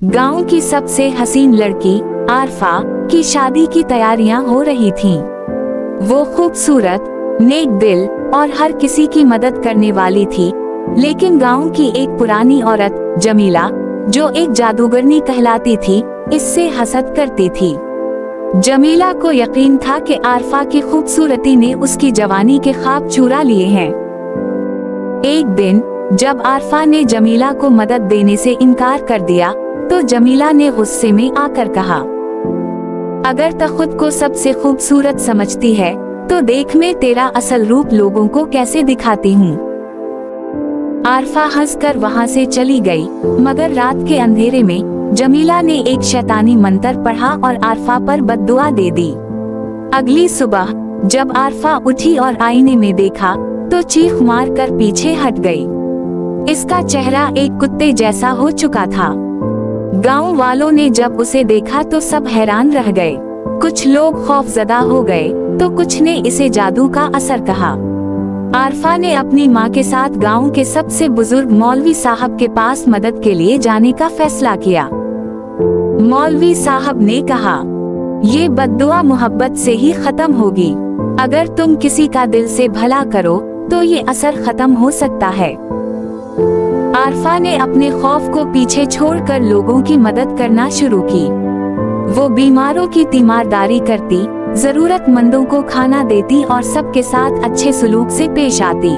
गांव की सबसे हसीन लड़की आरफा की शादी की तैयारियां हो रही थीं। वो खूबसूरत, नेक दिल और हर किसी की मदद करने वाली थी। लेकिन गांव की एक पुरानी औरत जमीला, जो एक जादूगरनी कहलाती थी, इससे हसद करती थी। जमीला को यकीन था कि आरफा की खूबसूरती ने उसकी जवानी के ख्वाब चुरा लिए हैं। एक दिन जब आरफा ने जमीला को मदद देने से इनकार कर दिया, तो जमीला ने गुस्से में आकर कहा, अगर तू खुद को सबसे खूबसूरत समझती है तो देख मैं तेरा असल रूप लोगों को कैसे दिखाती हूँ। आरफा हंसकर वहाँ से चली गई, मगर रात के अंधेरे में जमीला ने एक शैतानी मंत्र पढ़ा और आरफा पर बद्दुआ दे दी। अगली सुबह जब आरफा उठी और आईने में देखा तो चीख मार कर पीछे हट गई। इसका चेहरा एक कुत्ते जैसा हो चुका था। गांव वालों ने जब उसे देखा तो सब हैरान रह गए। कुछ लोग खौफजदा हो गए तो कुछ ने इसे जादू का असर कहा। आरफा ने अपनी माँ के साथ गांव के सबसे बुजुर्ग मौलवी साहब के पास मदद के लिए जाने का फैसला किया। मौलवी साहब ने कहा, ये बद्दुआ मोहब्बत से ही खत्म होगी। अगर तुम किसी का दिल से भला करो तो ये असर खत्म हो सकता है। आरफा ने अपने खौफ को पीछे छोड़कर लोगों की मदद करना शुरू की। वो बीमारों की तीमारदारी करती, जरूरतमंदों को खाना देती और सबके साथ अच्छे सलूक से पेश आती।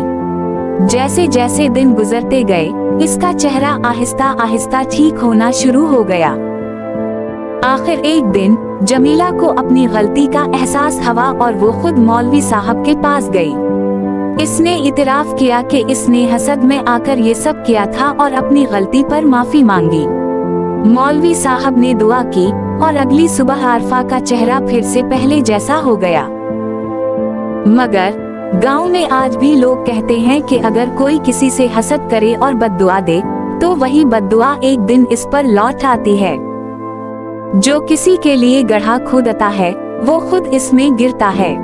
जैसे जैसे दिन गुजरते गए, इसका चेहरा आहिस्ता आहिस्ता ठीक होना शुरू हो गया। आखिर एक दिन जमीला को अपनी गलती का एहसास हुआ और वो खुद मौलवी साहब के पास गई। इसने इतराफ किया कि इसने हसद में आकर ये सब किया था और अपनी गलती पर माफी मांगी। मौलवी साहब ने दुआ की और अगली सुबह आरफा का चेहरा फिर से पहले जैसा हो गया। मगर गांव में आज भी लोग कहते हैं कि अगर कोई किसी से हसद करे और बद्दुआ दे तो वही बद्दुआ एक दिन इस पर लौट आती है। जो किसी के लिए गड्ढा खोदता है वो खुद इसमें गिरता है।